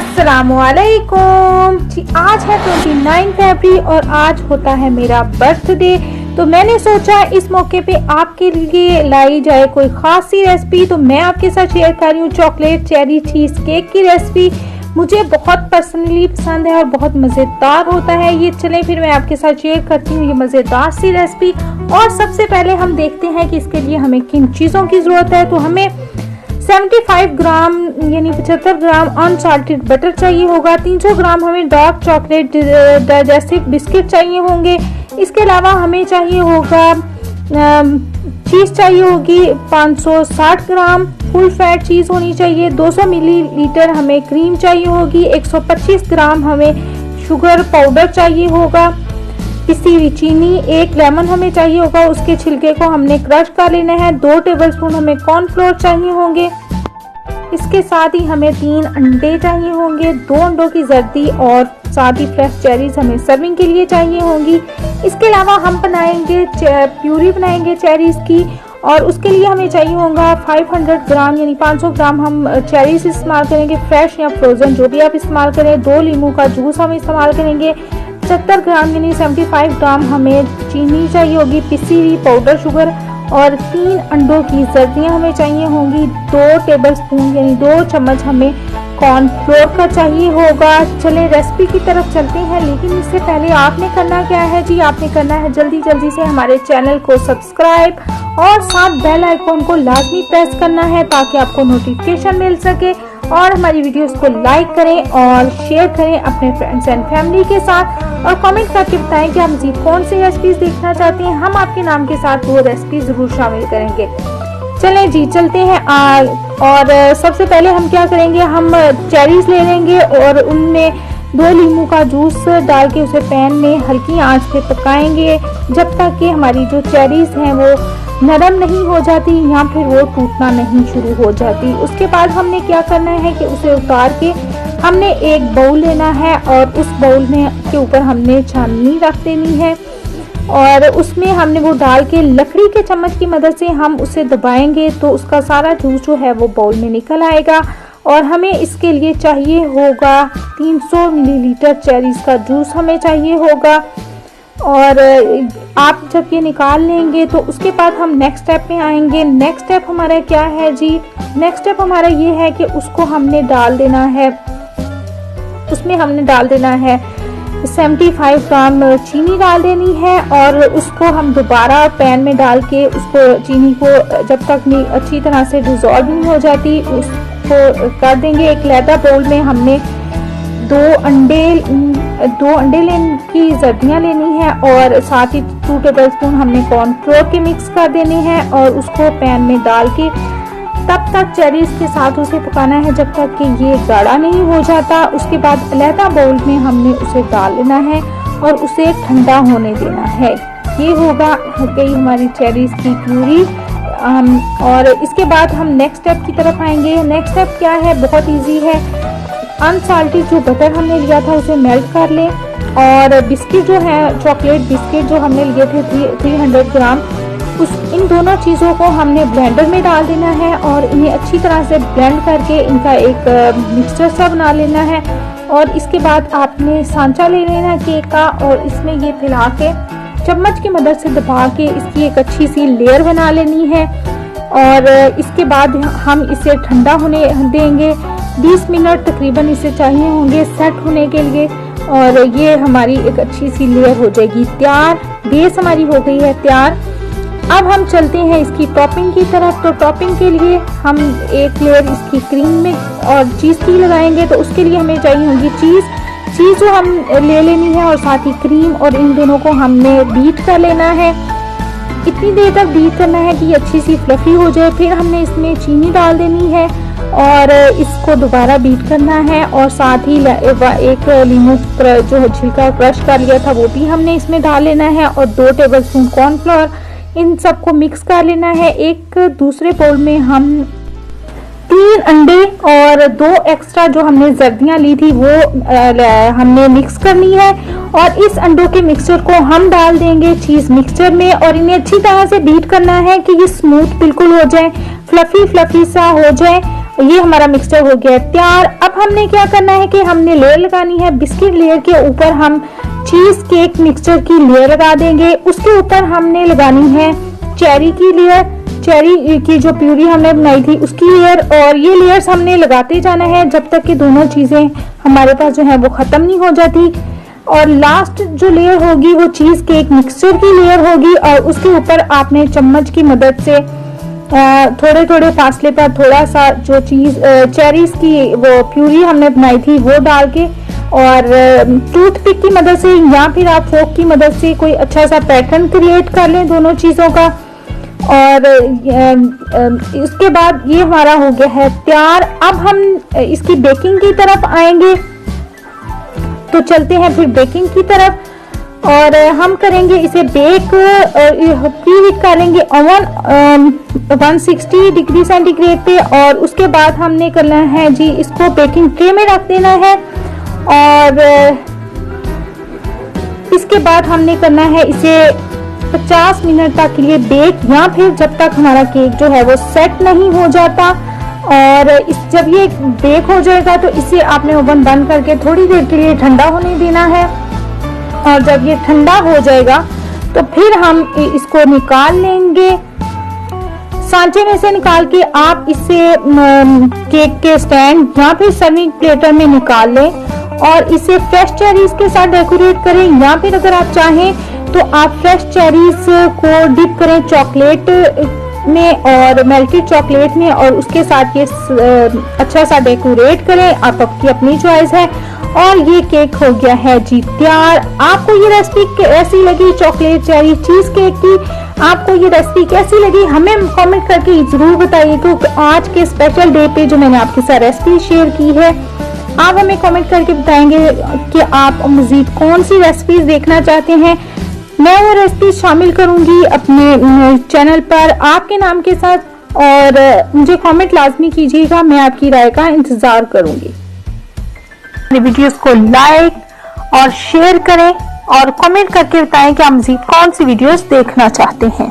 अस्सलामुअलैकुम जी। आज है 29 फरवरी और आज होता है मेरा बर्थडे। तो मैंने सोचा इस मौके पे आपके लिए लाई जाए कोई खास सी रेसिपी। तो मैं आपके साथ शेयर कर रही हूँ चॉकलेट चेरी चीज केक की रेसिपी। मुझे बहुत पर्सनली पसंद है और बहुत मज़ेदार होता है ये। चलें फिर मैं आपके साथ शेयर करती हूँ ये मज़ेदार सी रेसिपी। और सबसे पहले हम देखते हैं कि इसके लिए हमें किन चीज़ों की ज़रूरत है। तो हमें 75 ग्राम यानी 75 ग्राम अनसाल्टेड बटर चाहिए होगा। 300 ग्राम हमें डार्क चॉकलेट डाइजेस्टिव बिस्किट चाहिए होंगे। इसके अलावा हमें चाहिए होगा चीज़ चाहिए होगी 560 ग्राम फुल फैट चीज़ होनी चाहिए। 200 मिलीलीटर हमें क्रीम चाहिए होगी। 125 ग्राम हमें शुगर पाउडर चाहिए होगा। पिसी हुई चीनी, 1 लेमन हमें चाहिए होगा, उसके छिलके को हमने क्रश कर लेना है। 2 टेबलस्पून हमें कॉर्नफ्लोर चाहिए होंगे। इसके साथ ही हमें 3 अंडे चाहिए होंगे। 2 अंडों की जर्दी और साथ ही फ्रेश चेरीज हमें सर्विंग के लिए चाहिए होंगी। इसके अलावा हम बनाएंगे प्यूरी बनाएंगे चेरीज की और उसके लिए हमें चाहिए होगा 500 ग्राम यानी 500 ग्राम हम चेरीज इस्तेमाल करेंगे, फ्रेश या फ्रोजन जो भी आप इस्तेमाल करें। 2 लीमू का जूस हम इस्तेमाल करेंगे। 70 ग्राम यानी 75 ग्राम हमें चीनी चाहिए होगी, पिसी हुई पाउडर शुगर और 3 अंडों की जर्दियाँ हमें चाहिए होंगी। 2 टेबलस्पून यानी 2 चम्मच हमें कॉर्नफ्लोर का चाहिए होगा। चले रेसिपी की तरफ चलते हैं, लेकिन इससे पहले आपने करना क्या है जी, आपने करना है जल्दी जल्दी से हमारे चैनल को सब्सक्राइब और साथ बेल आइकॉन को लाजमी प्रेस करना है ताकि आपको नोटिफिकेशन मिल सके। और हमारी वीडियोस को लाइक करें और शेयर करें अपने फ्रेंड्स एंड फैमिली के साथ और कमेंट करके बताएं कि आप मज़ीद कौन सी रेसिपीज देखना चाहते हैं। हम आपके नाम के साथ वो रेसिपी जरूर शामिल करेंगे। चलें जी चलते हैं। और सबसे पहले हम क्या करेंगे, हम चेरीज ले लेंगे और उनमें 2 लीमू का जूस डाल के उसे पैन में हल्की आंच पे पकाएंगे जब तक कि हमारी जो चेरीज हैं वो नरम नहीं हो जाती या फिर वो टूटना नहीं शुरू हो जाती। उसके बाद हमने क्या करना है कि उसे उतार के हमने एक बाउल लेना है और उस बाउल में के ऊपर हमने छाननी रख देनी है और उसमें हमने वो डाल के लकड़ी के चम्मच की मदद से हम उसे दबाएंगे तो उसका सारा जूस जो है वो बाउल में निकल आएगा। और हमें इसके लिए चाहिए होगा 300 मिलीलीटर चेरीज का जूस हमें चाहिए होगा। और आप जब ये निकाल लेंगे तो उसके बाद हम नेक्स्ट स्टेप में आएंगे। नेक्स्ट स्टेप हमारा क्या है जी, नेक्स्ट स्टेप हमारा ये है कि उसको हमने डाल देना है, उसमें हमने डाल देना है 75 ग्राम चीनी डाल देनी है और उसको हम दोबारा पैन में डाल के उसको चीनी को जब तक नहीं अच्छी तरह से डिजॉल्व नहीं हो जाती उसको कर देंगे। एक लैदा बाउल में हमने 2 अंडे लेने की जर्दियाँ लेनी है और साथ ही 2 टेबलस्पून हमने कॉर्नफ्लोर के मिक्स कर देने हैं और उसको पैन में डाल के तब तक चेरीज के साथ उसे पकाना है जब तक कि ये गाढ़ा नहीं हो जाता। उसके बाद अलहदा बाउल में हमने उसे डाल लेना है और उसे ठंडा होने देना है। ये हो गई हमारी चेरीज की प्यूरी। और इसके बाद हम नेक्स्ट स्टेप की तरफ आएंगे। नेक्स्ट स्टेप क्या है, बहुत ईजी है। अनसाल्टेड जो बटर हमने लिया था उसे मेल्ट कर लें और बिस्किट जो है चॉकलेट बिस्किट जो हमने लिए थे 300 ग्राम इन दोनों चीज़ों को हमने ब्लेंडर में डाल देना है और इन्हें अच्छी तरह से ब्लेंड करके इनका एक मिक्सचर सा बना लेना है। और इसके बाद आपने सांचा ले लेना केक का और इसमें ये फैला के चम्मच की मदद से दबा के इसकी एक अच्छी सी लेयर बना लेनी है। और इसके बाद हम इसे ठंडा होने देंगे। 20 मिनट तकरीबन इसे चाहिए होंगे सेट होने के लिए और ये हमारी एक अच्छी सी लेयर हो जाएगी तैयार। बेस हमारी हो गई है तैयार। अब हम चलते हैं इसकी टॉपिंग की तरफ। तो टॉपिंग के लिए हम एक लेयर इसकी क्रीम में और चीज़ की लगाएंगे तो उसके लिए हमें चाहिए होगी चीज़ जो हम ले लेनी है और साथ ही क्रीम और इन दोनों को हमने बीट कर लेना है। इतनी देर तक बीट करना है कि ये अच्छी सी फ्लफी हो जाए। फिर हमने इसमें चीनी डाल देनी है और इसको दोबारा बीट करना है और साथ ही एक लीमू जो छिलका क्रश कर लिया था वो भी हमने इसमें डाल लेना है और 2 टेबलस्पून कॉर्नफ्लोर इन सबको मिक्स कर लेना है। एक दूसरे बाउल में हम 3 अंडे और 2 एक्स्ट्रा जो हमने जर्दियाँ ली थी वो हमने मिक्स करनी है और इस अंडों के मिक्सचर को हम डाल देंगे चीज़ मिक्सचर में और इन्हें अच्छी तरह से बीट करना है कि ये स्मूथ बिल्कुल हो जाए, फ्लफी सा हो जाए। ये हमारा मिक्सचर हो गया है तैयार। अब हमने क्या करना है कि हमने लेयर लगानी है। बिस्किट लेयर के ऊपर हम चीज केक मिक्सचर की लेयर लगा देंगे। उसके ऊपर हमने लगानी है चेरी की लेयर, चेरी की जो प्यूरी हमने बनाई थी उसकी लेयर। और ये लेयर्स हमने लगाते जाना है जब तक कि दोनों चीजें हमारे पास जो है वो खत्म नहीं हो जाती। और लास्ट जो लेयर होगी वो चीज केक मिक्सचर की लेयर होगी और उसके ऊपर आपने चम्मच की मदद से थोड़े थोड़े फासले पर थोड़ा सा जो चीज चेरीज की वो प्यूरी हमने बनाई थी वो डाल के और टूथपिक की मदद से या फिर आप फोक की मदद से कोई अच्छा सा पैटर्न क्रिएट कर लें दोनों चीजों का। और इसके बाद ये हमारा हो गया है तैयार। अब हम इसकी बेकिंग की तरफ आएंगे, तो चलते हैं फिर बेकिंग की तरफ। और हम करेंगे इसे बेक, प्री हीट करेंगे ओवन 160 डिग्री सेंटीग्रेड पे। और उसके बाद हमने करना है जी इसको बेकिंग ट्रे में रख देना है। और इसके बाद हमने करना है इसे 50 मिनट तक के लिए बेक, या फिर जब तक हमारा केक जो है वो सेट नहीं हो जाता। और जब ये बेक हो जाएगा तो इसे आपने ओवन बंद करके थोड़ी देर के लिए ठंडा होने देना है। और जब ये ठंडा हो जाएगा तो फिर हम इसको निकाल लेंगे सांचे में से निकाल के। आप इसे केक के स्टैंड या फिर सर्विंग प्लेटर में निकाल लें और इसे फ्रेश चेरीज के साथ डेकोरेट करें, या फिर अगर आप चाहें तो आप फ्रेश चेरीज को डिप करें चॉकलेट में और मेल्टेड चॉकलेट में और उसके साथ ये अच्छा सा डेकोरेट करें। आपकी अपनी चॉइस है। और ये केक हो गया है जी तैयार। आपको ये रेसिपी कैसी लगी चॉकलेट चेरी चीज केक की? आपको ये रेसिपी कैसी लगी हमें कमेंट करके जरूर बताइए, क्योंकि आज के स्पेशल डे पे जो मैंने आपके साथ रेसिपी शेयर की है आप हमें कमेंट करके बताएंगे कि आप मजीद कौन सी रेसिपीज देखना चाहते हैं। मैं वो रेसिपी शामिल करूंगी अपने चैनल पर आपके नाम के साथ, और मुझे कमेंट लाजमी कीजिएगा, मैं आपकी राय का इंतजार करूंगी। वीडियोस को लाइक और शेयर करें और कमेंट करके बताएं कि आप मजीद कौन सी वीडियोस देखना चाहते हैं।